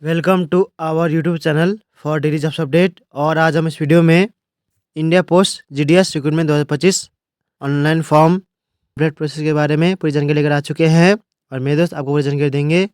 Welcome to our YouTube channel for daily jobs update. और आज हम इस वीडियो में India post GDS recruitment 2025 online form update process के बारे में पूरी जानकारी लेकर आ चुके हैं और मेरे दोस्त आपको पूरी जानकारी देंगे।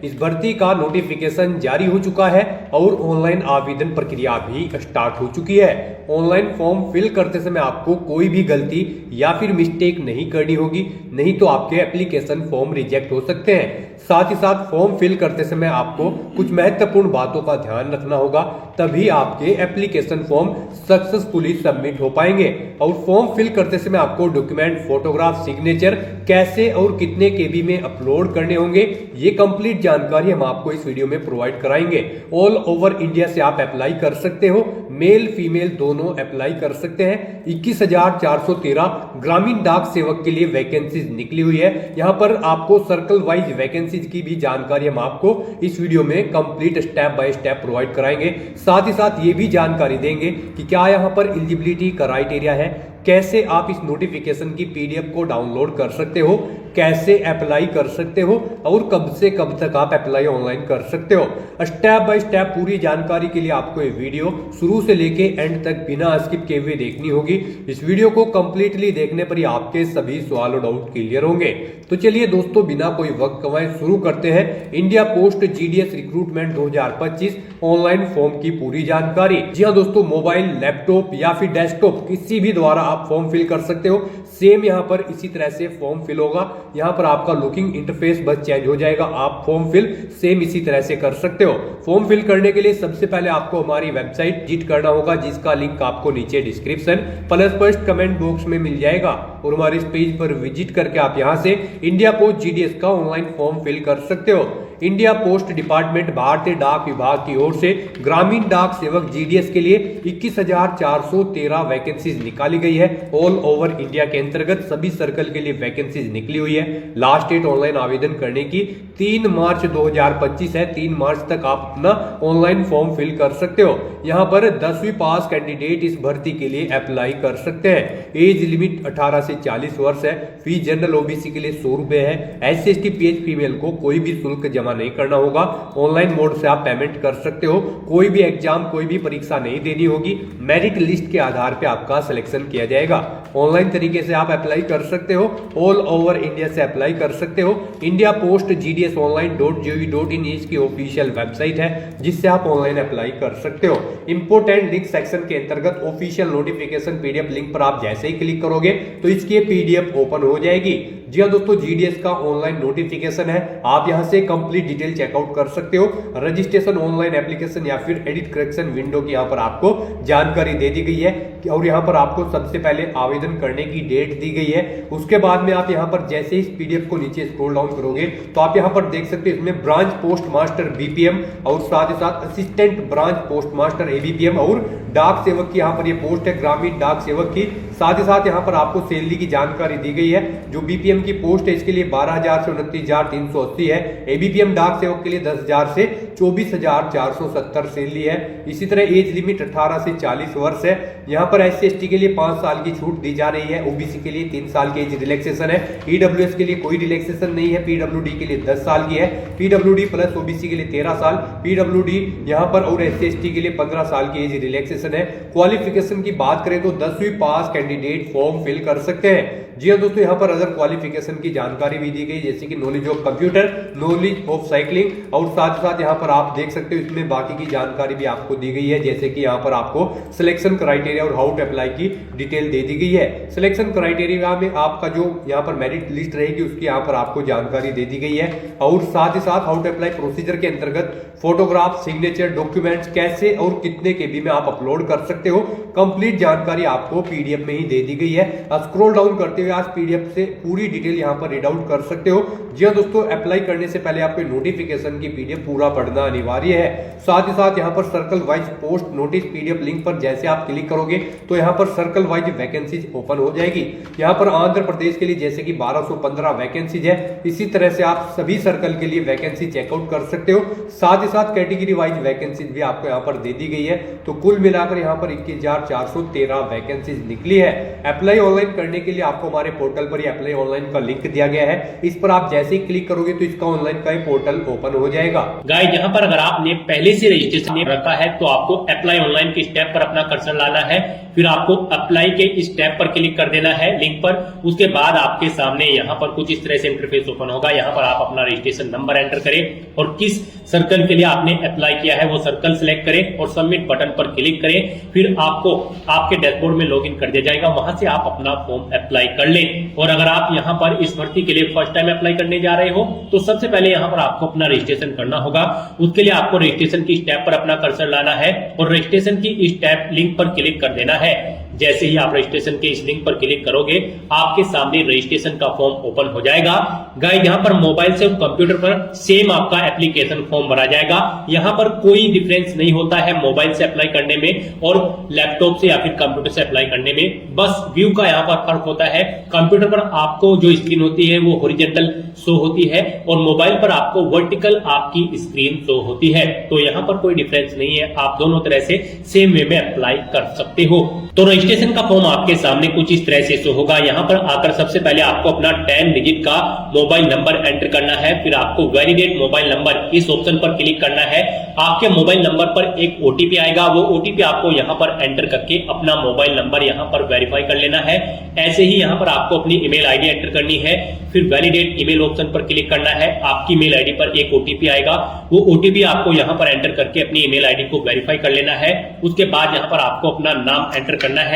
इस भर्ती का नोटिफिकेशन जारी हो चुका है और ऑनलाइन आवेदन प्रक्रिया भी स्टार्ट हो चुकी है। ऑनलाइन फॉर्म फिल करते समय आपको कोई भी गलती या फिर मिस्टेक नहीं करनी होगी, नहीं तो आपके एप्लीकेशन फॉर्म रिजेक्ट हो सकते हैं। साथ ही साथ फॉर्म फिल करते समय आपको कुछ महत्वपूर्ण बातों का ध्यान रखना होगा, तभी आपके एप्लीकेशन फॉर्म सक्सेसफुली सबमिट हो पाएंगे। और फॉर्म फिल करते समय आपको डॉक्यूमेंट, फोटोग्राफ, सिग्नेचर कैसे और कितने केबी में अपलोड करने होंगे, ये कंप्लीट जानकारी हम आपको इस वीडियो में प्रोवाइड कराएंगे। ऑल ओवर इंडिया से आप अप्लाई कर सकते हो, मेल फीमेल दोनों अप्लाई कर सकते हैं। 21,413 ग्रामीण डाक सेवक के लिए वैकेंसीज निकली हुई है। यहाँ पर आपको सर्कल वाइज वैकेंसीज की भी जानकारी हम आपको इस वीडियो में complete step by step provide कराएंगे। साथ ही साथ ये भी जानकारी देंगे कि क्या यहाँ पर एलिजिबिलिटी क्राइटेरिया है, कैसे आप इस नोटिफिकेशन की पीडीएफ को डाउनलोड कर सकते हो, कैसे अप्लाई कर सकते हो और कब से कब तक आप अप्लाई ऑनलाइन कर सकते हो। स्टेप बाय स्टेप पूरी जानकारी के लिए आपको ये वीडियो शुरू से लेके एंड तक बिना स्किप किए हुए देखनी होगी। इस वीडियो को कंप्लीटली देखने पर ही आपके सभी सवाल और डाउट क्लियर होंगे। तो चलिए दोस्तों, बिना कोई वक्त गंवाए शुरू करते हैं India post GDS recruitment 2025 online form की पूरी जानकारी। जी हाँ दोस्तों, मोबाइल, लैपटॉप या फिर डेस्कटॉप किसी भी द्वारा आप फॉर्म फिल कर सकते हो। सेम यहाँ पर इसी तरह से फॉर्म फिल होगा। यहाँ पर आपका लुकिंग इंटरफेस बस चेंज हो जाएगा, आप फॉर्म फिल सेम इसी तरह से कर सकते हो। फॉर्म फिल करने के लिए सबसे पहले आपको हमारी वेबसाइट विजिट करना होगा, जिसका लिंक आपको नीचे description plus first comment box में मिल जाएगा। और हमारे इस पेज पर विजिट करके आप यहाँ से इंडिया पोस्ट जीडीएस का ऑनलाइन फॉर्म फिल कर सकते हो। इंडिया पोस्ट डिपार्टमेंट भारतीय डाक विभाग की ओर से ग्रामीण डाक सेवक जीडीएस के लिए 21,413 वैकेंसीज निकाली गई है। ऑल ओवर इंडिया के अंतर्गत सभी सर्कल के लिए वैकेंसीज निकली हुई है। लास्ट डेट ऑनलाइन आवेदन करने की 3 मार्च 2025 है। 3 मार्च तक आप अपना ऑनलाइन फॉर्म फिल कर सकते हो। यहाँ पर 10वीं पास कैंडिडेट इस भर्ती के लिए अप्लाई कर सकते हैं। एज लिमिट 18 से 40 वर्ष है। फीस जनरल ओबीसी के लिए 100 रुपए है। SC/ST PH फीमेल को कोई भी शुल्क जमा नहीं करना होगा। ऑनलाइन मोड से आप पेमेंट कर सकते हो। कोई भी एग्जाम, कोई भी परीक्षा नहीं देनी होगी। मेरिट लिस्ट के आधार पे आपका सिलेक्शन किया जाएगा। ऑनलाइन तरीके से आप अप्लाई कर सकते हो। ऑल ओवर इंडिया से अप्लाई कर सकते हो। इंडिया पोस्ट GDS online.gov.in इसकी ऑफिशियल वेबसाइट है, जिससे आप ऑनलाइन अप्लाई कर सकते हो। इंपोर्टेंट लिंक सेक्शन के अंतर्गत ऑफिशियल नोटिफिकेशन पीडीएफ लिंक पर आप जैसे ही क्लिक करोगे तो इसकी पीडीएफ ओपन हो जाएगी। जी हाँ दोस्तों, जीडीएस का ऑनलाइन नोटिफिकेशन है। आप यहां से कंप्लीट डिटेल चेकआउट कर सकते हो। रजिस्ट्रेशन, ऑनलाइन एप्लीकेशन या फिर एडिट करेक्शन विंडो की यहां पर आपको जानकारी दे दी गई है। और यहां पर आपको सबसे पहले आवेदन करने की डेट दी गई है। उसके बाद में आप यहां पर जैसे इस पीडीएफ को नीचे स्क्रॉल डाउन करोगे तो आप यहां पर देख सकते हो, इसमें ब्रांच पोस्ट मास्टर BPM और साथ ही साथ assistant branch post master ABPM और डाक सेवक की यहाँ पर ये पोस्ट है, ग्रामीण डाक सेवक की। साथ ही साथ यहाँ पर आपको सैलरी की जानकारी दी गई है। जो BPM की पोस्ट है इसके लिए 12,000 से 29,380 है। ABPM डाक सेवक के लिए 10,000 से 24,470 सैलरी है। इसी तरह एज लिमिट 18 से 40 वर्ष है। यहाँ पर SC/ST के लिए 5 साल की छूट दी जा रही है। OBC के लिए 3 साल की एज रिलैक्सेशन है। EWS के लिए कोई रिलैक्सेशन नहीं है। PWD के लिए 10 साल की है। PWD प्लस OBC के लिए 13 साल, PWD यहाँ पर और SC/ST के लिए 15 साल की एज रिलैक्सेशन है। क्वालिफिकेशन की बात करें तो 10वीं पास कैंडिडेट फॉर्म फिल कर सकते हैं। जी हाँ दोस्तों, यहाँ पर अदर क्वालिफिकेशन की जानकारी भी दी गई, जैसे कि knowledge of computer, knowledge of cycling और साथ साथ यहाँ पर आप देख सकते हो इसमें बाकी की जानकारी भी आपको दी गई है, जैसे कि यहाँ पर आपको सिलेक्शन क्राइटेरिया और हाउ टू अप्लाई की डिटेल दे दी गई है। सिलेक्शन क्राइटेरिया में आपका जो यहाँ पर मेरिट लिस्ट रहेगी उसकी यहाँ पर आपको जानकारी दे दी गई है। और साथ ही साथ हाउ टू अप्लाई प्रोसीजर के अंतर्गत फोटोग्राफ, सिग्नेचर, डॉक्यूमेंट्स कैसे और कितने केबी में आप अपलोड कर सकते हो, कंप्लीट जानकारी आपको पीडीएफ में ही दे दी गई है। स्क्रॉल डाउन करते हुए आज पीडीएफ से पूरी डिटेल यहां पर रीड आउट कर सकते हो। जी हाँ दोस्तों, अप्लाई करने से पहले आपको नोटिफिकेशन की पीडीएफ पूरा पढ़ना अनिवार्य है। साथ ही साथ यहाँ पर circle wise post notice PDF link पर जैसे आप क्लिक करोगे तो यहाँ पर सर्कल वाइज वैकेंसीज ओपन हो जाएगी। यहाँ पर आंध्र प्रदेश के लिए जैसे कि 1215 वैकेंसीज है। इसी तरह से आप सभी सर्कल के लिए वैकेंसी चेकआउट कर सकते हो। साथ ही साथ कैटेगरी वाइज वैकेंसीज भी आपको यहाँ पर दे दी गई है। तो कुल मिलाकर यहाँ पर 21,413 वैकेंसीज निकली है। अप्लाई ऑनलाइन करने के लिए आपको हमारे पोर्टल पर ये अप्लाई ऑनलाइन का लिंक दिया गया है। इस पर आप जैसे ही क्लिक करोगे तो इसका ऑनलाइन का पोर्टल ओपन हो जाएगा। गाइस यहाँ पर अगर आपने पहले से रजिस्ट्रेशन रखा है तो आपको अप्लाई ऑनलाइन के स्टेप पर अपना कर्सर लाना है, फिर आपको अप्लाई के स्टेप पर क्लिक कर देना है लिंक पर। उसके बाद आपके सामने यहाँ पर कुछ इस तरह से इंटरफेस ओपन होगा। यहाँ पर आप अपना रजिस्ट्रेशन नंबर एंटर करें और किस सर्कल के लिए आपने अप्लाई किया है वो सर्कल सिलेक्ट करें और सबमिट बटन पर क्लिक करें। फिर आपको आपके डैशबोर्ड में लॉगिन कर दिया जाएगा, वहां से आप अपना फॉर्म अप्लाई कर लें। और अगर आप यहाँ पर इस भर्ती के लिए फर्स्ट टाइम अप्लाई करने जा रहे हो तो सबसे पहले यहाँ पर आपको अपना रजिस्ट्रेशन करना होगा। उसके लिए आपको रजिस्ट्रेशन की स्टेप पर अपना कर्सर लाना है और रजिस्ट्रेशन की स्टेप लिंक पर क्लिक कर देना है। जैसे ही आप रजिस्ट्रेशन के इस लिंक पर क्लिक करोगे आपके सामने रजिस्ट्रेशन का फॉर्म ओपन हो जाएगा। गाइस यहाँ पर मोबाइल से कंप्यूटर पर सेम आपका एप्लीकेशन फॉर्म भरा जाएगा। यहाँ पर कोई डिफरेंस नहीं होता है मोबाइल से अप्लाई करने में और लैपटॉप से या फिर कंप्यूटर से अप्लाई करने में, बस व्यू का यहाँ पर फर्क होता है। कंप्यूटर पर आपको जो स्क्रीन होती है वो हॉरिजॉन्टल शो होती है और मोबाइल पर आपको वर्टिकल आपकी स्क्रीन शो होती है। तो यहाँ पर कोई डिफरेंस नहीं है, आप दोनों तरह से सेम वे में अप्लाई कर सकते हो। तो रजिस्ट्रेशन का फॉर्म आपके सामने कुछ इस तरह से शो होगा। यहाँ पर आकर सबसे पहले आपको अपना 10 डिजिट का मोबाइल नंबर एंटर करना है, फिर आपको वैलिडेट मोबाइल नंबर इस ऑप्शन पर क्लिक करना है। आपके मोबाइल नंबर पर एक ओटीपी आएगा, वो ओटीपी आपको यहाँ पर एंटर करके अपना मोबाइल नंबर यहाँ पर वेरीफाई कर लेना है। ऐसे ही यहाँ पर आपको अपनी ईमेल आईडी एंटर करनी है, फिर वैलिडेट ईमेल ऑप्शन पर क्लिक करना है। आपकी ईमेल आईडी पर एक ओटीपी आएगा, वो ओटीपी आपको यहाँ पर एंटर करके अपनी ईमेल आईडी को वेरीफाई कर लेना है। उसके बाद यहाँ पर आपको अपना नाम एंटर करना है।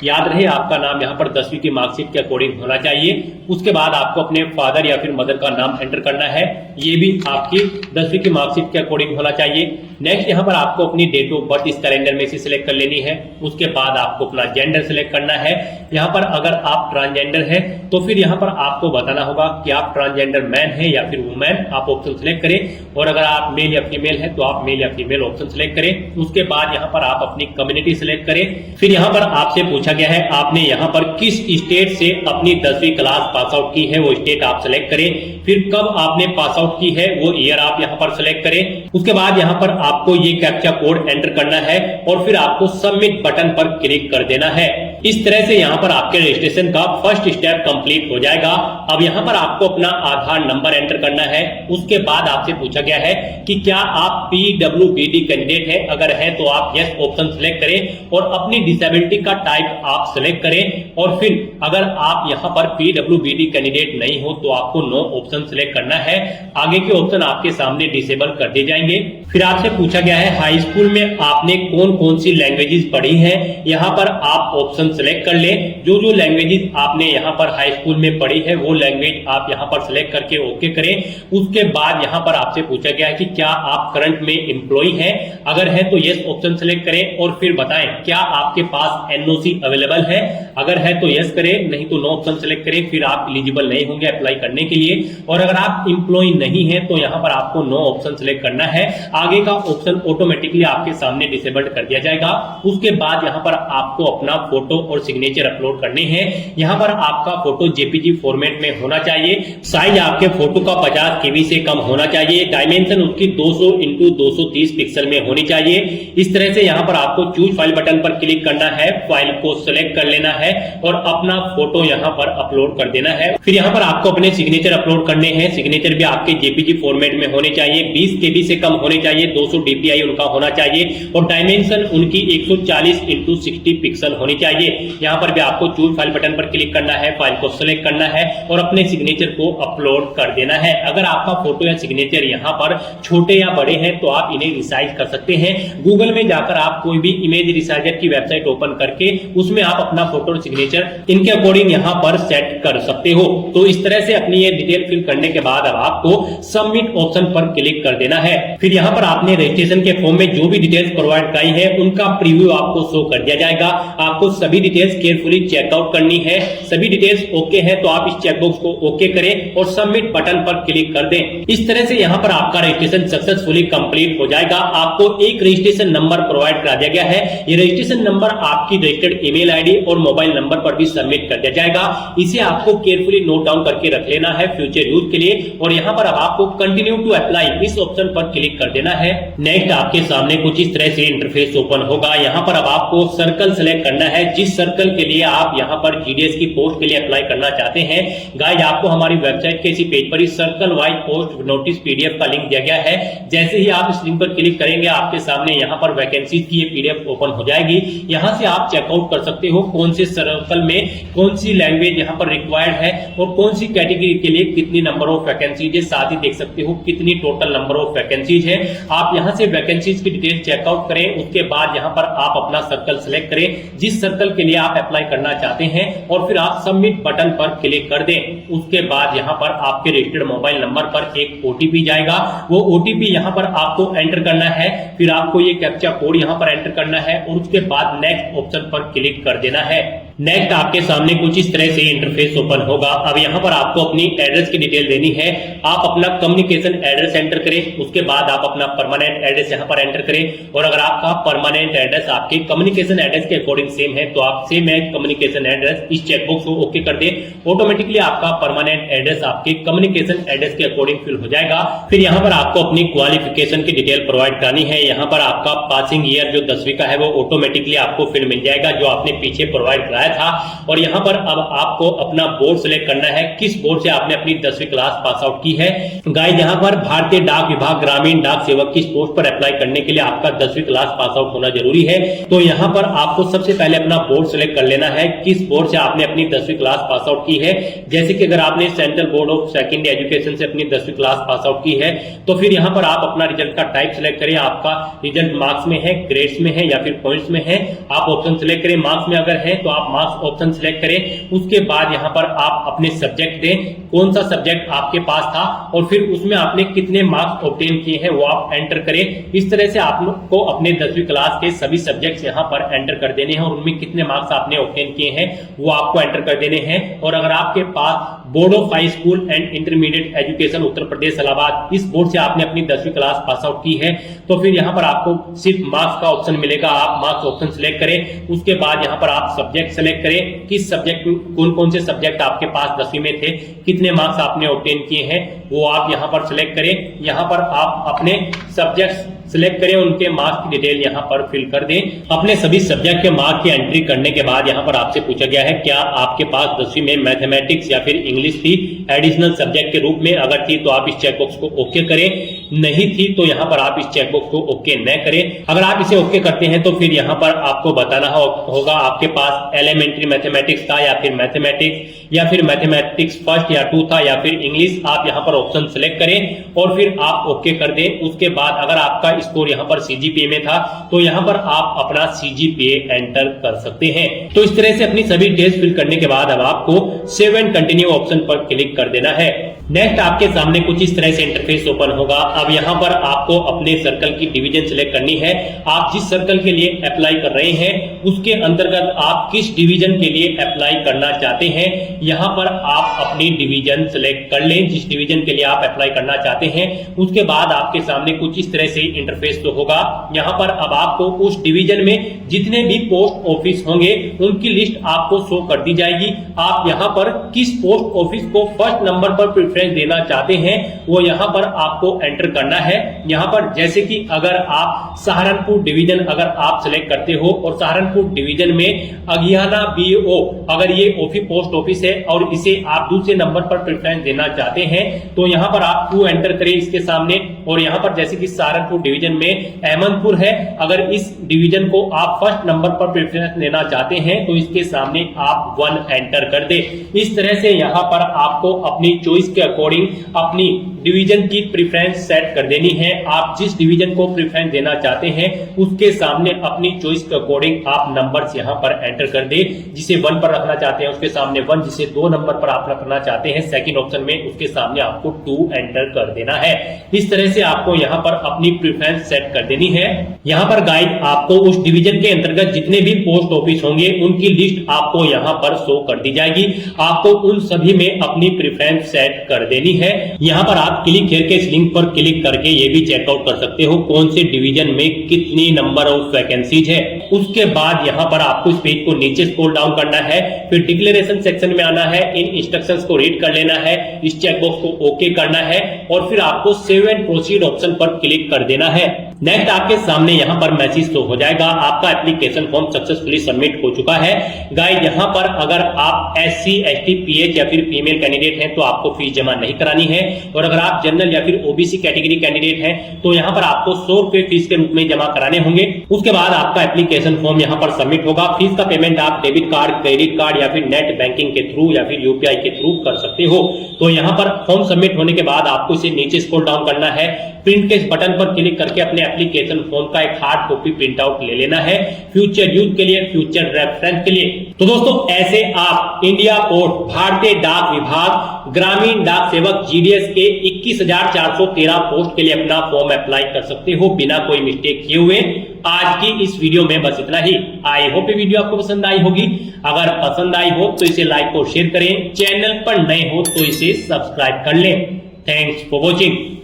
याद रहे आपका नाम यहाँ पर 10वीं की मार्कशीट के अकॉर्डिंग होना चाहिए। उसके बाद आपको अपने फादर या फिर मदर का नाम एंटर करना है, ये भी आपकी 10वीं की मार्कशीट के अकॉर्डिंग होना चाहिए। नेक्स्ट यहाँ पर आपको अपनी डेट ऑफ बर्थ इस कैलेंडर में से सिलेक्ट कर लेनी है। उसके बाद आपको अपना जेंडर सिलेक्ट करना है। यहाँ पर अगर आप ट्रांसजेंडर है तो फिर यहाँ पर आपको बताना होगा कि आप ट्रांसजेंडर मैन है या फिर वुमेन, आप ऑप्शन सिलेक्ट करें। और अगर आप मेल या फीमेल है तो आप मेल या फीमेल ऑप्शन सिलेक्ट करें। उसके बाद यहाँ पर आप अपनी कम्युनिटी सिलेक्ट करें। फिर यहाँ पर आपसे पूछा गया है आपने यहाँ पर किस स्टेट से अपनी 10वीं क्लास पास आउट की है, वो स्टेट आप सिलेक्ट करें। फिर कब आपने पास आउट की है वो ईयर आप यहाँ पर सिलेक्ट करें। उसके बाद यहाँ पर आपको ये कैप्चा कोड एंटर करना है और फिर आपको सबमिट बटन पर क्लिक कर देना है। इस तरह से यहाँ पर आपके रजिस्ट्रेशन का फर्स्ट स्टेप कंप्लीट हो जाएगा। अब यहाँ पर आपको अपना आधार नंबर एंटर करना है। उसके बाद आपसे पूछा गया है कि क्या आप पीडब्ल्यूबीडी कैंडिडेट है, अगर है तो आप यस ऑप्शन सिलेक्ट करें और अपनी डिसेबिलिटी का टाइप आप सिलेक्ट करें। और फिर अगर आप यहाँ पर पीडब्ल्यूबीडी कैंडिडेट नहीं हो तो आपको नो ऑप्शन सिलेक्ट करना है। आगे के ऑप्शन आपके सामने डिसेबल कर दिए जाएंगे। फिर आपसे पूछा गया है हाई स्कूल में आपने कौन कौन सी लैंग्वेजेस पढ़ी हैं, यहाँ पर आप ऑप्शन सिलेक्ट कर लें। जो जो लैंग्वेजेस आपने यहाँ पर हाई स्कूल में पढ़ी है वो लैंग्वेज आप यहाँ पर सिलेक्ट करके ओके करें। उसके बाद यहाँ पर आपसे पूछा गया है कि क्या आप करंट में एम्प्लॉय हैं, अगर है तो यस ऑप्शन सिलेक्ट करें और फिर बताएं क्या आपके पास एनओसी अवेलेबल है, अगर है तो यस करें, नहीं तो नो ऑप्शन सिलेक्ट करें। फिर आप एलिजिबल नहीं होंगे अप्लाई करने के लिए। और अगर आप एम्प्लॉय नहीं है तो यहाँ पर आपको नो ऑप्शन सिलेक्ट करना है। आगे का ऑप्शन ऑटोमेटिकली आपके सामने डिसेबल्ड कर दिया जाएगा। उसके बाद यहाँ पर आपको अपना फोटो और सिग्नेचर अपलोड करने हैं। यहाँ पर आपका फोटो जेपीजी फॉर्मेट में होना चाहिए। साइज आपके फोटो का 50 केबी से कम होना चाहिए। डायमेंशन उसकी 200 इंटू 230 पिक्सल में होनी चाहिए। इस तरह से यहाँ पर आपको चूज फाइल बटन पर क्लिक करना है, फाइल को सिलेक्ट कर लेना है और अपना फोटो यहाँ पर अपलोड कर देना है। फिर यहाँ पर आपको अपने सिग्नेचर अपलोड करने हैं। सिग्नेचर भी आपके जेपीजी फॉर्मेट में होने चाहिए, 20 केबी से कम होने चाहिए, 200 डीपीआई उनका होना चाहिए और डायमेंशन उनकी 140 इंटू 60 पिक्सल होनी चाहिए। यहाँ पर भी आपको चूज फाइल बटन पर क्लिक करना है, फाइल को सिलेक्ट करना है और अपने सिग्नेचर को अपलोड कर देना है। अगर आपका फोटो या सिग्नेचर यहाँ पर छोटे या बड़े हैं तो आप इन्हें रिसाइज कर सकते हैं। गूगल में जाकर आप कोई भी इमेज रिसाइजर की वेबसाइट ओपन करके उसमें आप अपना फोटो और सिग्नेचर इनके अकॉर्डिंग यहाँ पर सेट कर सकते हो। तो इस तरह से अपनी ये डिटेल फिल करने के बाद अब आपको सबमिट ऑप्शन पर क्लिक कर देना है। फिर यहाँ पर आपने रजिस्ट्रेशन के फॉर्म में जो भी डिटेल्स प्रोवाइड कराई है उनका प्रीव्यू आपको शो कर दिया जाएगा। आपको सभी डिटेल्स केयरफुली चेकआउट करनी है। सभी डिटेल्स ओके है तो आप इस चेकबॉक्स को ओके करें और सबमिट बटन पर क्लिक कर दें। इस तरह से यहाँ पर आपका रजिस्ट्रेशन सक्सेसफुली कंप्लीट हो जाएगा। आपको एक रजिस्ट्रेशन नंबर प्रोवाइड करा दिया गया है। ये रजिस्ट्रेशन नंबर आपकी रजिस्टर्ड ईमेल आईडी और मोबाइल मोबाइल नंबर पर भी सबमिट कर दिया जाएगा। इसे आपको केयरफुली नोट डाउन करके रख लेना है फ्यूचर यूज के लिए। और यहाँ पर अब आपको कंटिन्यू टू अप्लाई इस ऑप्शन पर क्लिक कर देना है। नेक्स्ट आपके सामने कुछ इस तरह से इंटरफेस ओपन होगा। यहाँ पर अब आपको सर्कल सेलेक्ट करना है, जिस सर्कल के लिए आप यहाँ पर जीडीएस की पोस्ट के लिए अप्लाई करना चाहते हैं। गाइड आपको हमारी वेबसाइट के इसी पेज पर इस circle wise post notice PDF का लिंक दिया गया है। जैसे ही आप इस लिंक पर क्लिक करेंगे आपके सामने यहाँ पर वैकेंसीज की ये पीडीएफ ओपन हो जाएगी। यहाँ से आप चेकआउट कर सकते हो कौन से सर्कल में कौन सी लैंग्वेज यहाँ पर रिक्वायर्ड है और कौन सी कैटेगरी के लिए कितनी नंबर ऑफ वैकेंसीज है। साथ ही देख सकते हो कितनी टोटल नंबर ऑफ वैकेंसीज है। आप यहाँ से वैकेंसीज की डिटेल चेकआउट करें, उसके बाद यहाँ पर आप अपना सर्कल सेलेक्ट करें जिस सर्कल के लिए आप अप्लाई करना चाहते हैं और फिर आप सबमिट बटन पर क्लिक कर दें। उसके बाद यहाँ पर आपके रजिस्टर्ड मोबाइल नंबर पर एक ओटीपी जाएगा। वो ओटीपी यहाँ पर आपको एंटर करना है, फिर आपको ये कैप्चा कोड यहाँ पर एंटर करना है और उसके बाद नेक्स्ट ऑप्शन पर क्लिक कर देना है। नेक्स्ट आपके सामने कुछ इस तरह से इंटरफेस ओपन होगा। अब यहाँ पर आपको अपनी एड्रेस की डिटेल देनी है। आप अपना कम्युनिकेशन एड्रेस एंटर करें, उसके बाद आप अपना परमानेंट एड्रेस यहाँ पर एंटर करें। और अगर आपका परमानेंट एड्रेस आपके कम्युनिकेशन एड्रेस के अकॉर्डिंग सेम है तो आप सेम है कम्युनिकेशन एड्रेस इस चेकबॉक्स को ओके कर दें। ऑटोमेटिकली आपका परमानेंट एड्रेस आपके कम्युनिकेशन एड्रेस के अकॉर्डिंग फिल हो जाएगा। फिर यहाँ पर आपको अपनी क्वालिफिकेशन की डिटेल प्रोवाइड करनी है। यहाँ पर आपका पासिंग ईयर जो 10वीं का है वो ऑटोमेटिकली आपको फिर मिल जाएगा जो आपने पीछे प्रोवाइड कराया था। और यहाँ पर अब आपको अपना बोर्ड सिलेक्ट करना है, किस बोर्ड से आपने अपनी 10वीं क्लास पास आउट की है। गाइस यहाँ पर भारतीय डाक विभाग ग्रामीण डाक सेवक की इस पोस्ट पर अप्लाई करने के लिए आपका 10वीं क्लास पास आउट होना जरूरी है। तो यहाँ पर आपको सबसे पहले अपना बोर्ड सिलेक्ट कर लेना है, किस बोर्ड से आपने अपनी 10वीं क्लास पास आउट की है। जैसे कि अगर आपने central board of secondary education से अपनी 10वीं क्लास पास आउट की है तो फिर यहाँ पर आप अपना रिजल्ट का टाइप सिलेक्ट करें। आपका रिजल्ट मार्क्स में है, ग्रेड्स में है या फिर पॉइंट्स में है, आप ऑप्शन सिलेक्ट करें। मार्क्स में अगर है तो आप मार्क्स ऑप्शन सिलेक्ट करें। उसके बाद यहाँ पर आप अपने सब्जेक्ट दें, कौन सा सब्जेक्ट आपके पास था और फिर उसमें आपने कितने मार्क्स ऑब्टेन किए हैं वो आप एंटर करें। इस तरह से आपको अपने 10वीं क्लास के सभी सब्जेक्ट्स यहाँ पर एंटर कर देने हैं और उनमें कितने मार्क्स आपने ऑब्टेन किए हैं वो आपको एंटर कर देने हैं। और अगर आपके पास board of high school and intermediate education Uttar Pradesh Allahabad इस बोर्ड से आपने अपनी 10वीं क्लास पास आउट की है तो फिर यहाँ पर आपको सिर्फ मार्क्स का ऑप्शन मिलेगा। आप मार्क्स ऑप्शन सिलेक्ट करें, उसके बाद यहाँ पर आप सब्जेक्ट सिलेक्ट करें, किस सब्जेक्ट कौन कौन से सब्जेक्ट आपके पास 10वीं में थे, कितने मार्क्स आपने ऑब्टेन किए हैं वो आप यहाँ पर सिलेक्ट करें। यहाँ पर आप अपने सब्जेक्ट सिलेक्ट करें, उनके मार्क्स की डिटेल यहाँ पर फिल कर दें। अपने सभी सब्जेक्ट के मार्क्स की एंट्री करने के बाद यहाँ पर आपसे पूछा गया है क्या आपके पास 10वीं में मैथमेटिक्स या फिर इंग्लिश थी एडिशनल सब्जेक्ट के रूप में। अगर थी तो आप इस चेकबॉक्स को ओके करें, नहीं थी तो यहाँ पर आप इस चेकबॉक्स को ओके न करें। अगर आप इसे ओके करते हैं तो फिर यहाँ पर आपको बताना होगा आपके पास एलिमेंट्री मैथमेटिक्स था या फिर मैथमेटिक्स या फिर मैथमेटिक्स फर्स्ट या 2 था या फिर इंग्लिश। आप यहाँ पर ऑप्शन सिलेक्ट करें और फिर आप ओके कर दें। उसके बाद अगर आपका स्कोर यहाँ पर सीजीपीए में था तो यहाँ पर आप अपना सीजीपीए एंटर कर सकते हैं। तो इस तरह से अपनी सभी डिटेल्स फिल करने के बाद अब आपको सेव एंड कंटिन्यू ऑप्शन पर क्लिक कर देना है। नेक्स्ट आपके सामने कुछ इस तरह से इंटरफेस ओपन होगा। अब यहाँ पर आपको अपने सर्कल की डिवीजन सिलेक्ट करनी है। आप जिस सर्कल के लिए अप्लाई कर रहे हैं उसके अंतर्गत आप किस डिवीजन के लिए अप्लाई करना चाहते हैं यहाँ पर आप अपनी डिवीजन सिलेक्ट कर लें, जिस डिवीजन के लिए आप अप्लाई करना चाहते हैं। उसके बाद आपके सामने कुछ इस तरह से इंटरफेस तो होगा। यहाँ पर अब आपको उस डिवीजन में जितने भी पोस्ट ऑफिस होंगे उनकी लिस्ट आपको शो कर दी जाएगी। आप यहाँ पर किस पोस्ट ऑफिस को फर्स्ट नंबर पर प्रेफरेंस देना चाहते हैं वो यहाँ पर आपको एंटर करना है। यहाँ पर जैसे कि अगर आप सहारनपुर डिवीजन अगर आप सिलेक्ट करते हो और सहारनपुर डिवीजन में अगियाना बीओ अगर ये पोस्ट ऑफिस है और इसे आप दूसरे नंबर पर प्रेफरेंस देना चाहते हैं तो यहाँ पर आप 2 एंटर करें इसके सामने। और यहाँ पर जैसे कि सहारनपुर डिवीजन में अहमदपुर है, अगर इस डिवीजन को आप फर्स्ट नंबर पर प्रेफरेंस देना चाहते हैं तो इसके सामने आप 1 एंटर कर दे। इस तरह से यहाँ पर आपको अपनी चॉइस के अकॉर्डिंग अपनी डिवीजन की प्रेफरेंस सेट कर देनी है। आप जिस डिवीजन को प्रेफरेंस देना चाहते हैं उसके सामने अपनी चॉइस के अकॉर्डिंग आप नंबर्स यहाँ पर एंटर कर दे। जिसे 1 पर रखना चाहते हैं उसके सामने 1, जिसे 2 नंबर पर आप रखना चाहते हैं सेकंड ऑप्शन में उसके सामने आपको 2 एंटर कर देना है। इस तरह से आपको यहाँ पर अपनी प्रेफरेंस सेट कर देनी है। यहाँ पर गाइड आपको उस डिवीजन के अंतर्गत जितने भी पोस्ट ऑफिस होंगे उनकी लिस्ट आपको यहाँ पर शो कर दी जाएगी। आपको उन सभी में अपनी प्रेफरेंस सेट कर देनी है। यहाँ पर आप क्लिक हियर के इस लिंक पर क्लिक करके ये भी चेकआउट कर सकते हो कौन से डिवीजन में कितनी नंबर ऑफ वैकेंसीज है। उसके बाद यहाँ पर आपको इस पेज को नीचे स्क्रॉल डाउन करना है, फिर डिक्लेरेशन सेक्शन में आना है, इन इंस्ट्रक्शंस को रीड कर लेना है, इस चेकबॉक्स को ओके करना है और फिर आपको सेव एंड प्रोसीड ऑप्शन पर क्लिक कर देना है। नेक्स्ट आपके सामने यहाँ पर मैसेज तो हो जाएगा, आपका एप्लीकेशन फॉर्म सक्सेसफुली सबमिट हो चुका है। गाइस यहाँ पर अगर आप SC, ST, PH या फिर फीमेल कैंडिडेट हैं तो आपको फीस जमा नहीं करानी है, और अगर आप जनरल या फिर OBC कैटेगरी कैंडिडेट हैं तो यहाँ पर आपको 100 रुपए फीस के रूप में जमा कराने होंगे। उसके बाद आपका एप्लीकेशन फॉर्म यहाँ पर सबमिट होगा। फीस का पेमेंट आप डेबिट कार्ड, क्रेडिट कार्ड या फिर नेट बैंकिंग के थ्रू या फिर UPI के थ्रू कर सकते हो। तो यहाँ पर फॉर्म सबमिट होने के बाद आपको इसे नीचे स्क्रॉल डाउन करना है, प्रिंट के इस बटन पर क्लिक करके अपने एप्लीकेशन फॉर्म का एक हार्ड कॉपी प्रिंट आउट ले लेना है, फ्यूचर यूज के लिए, फ्यूचर रेफरेंस के लिए। तो दोस्तों ऐसे आप इंडिया पोस्ट भारतीय डाक विभाग ग्रामीण डाक सेवक GDS के 21,413 पोस्ट के लिए अपना फॉर्म अप्लाई कर सकते हो बिना कोई मिस्टेक किए हुए। आज की इस वीडियो में बस इतना ही। आई होप ये वीडियो आपको पसंद आई होगी। अगर पसंद आई हो तो इसे लाइक और शेयर करें, चैनल पर नए हो तो इसे सब्सक्राइब कर लें। Thanks for watching.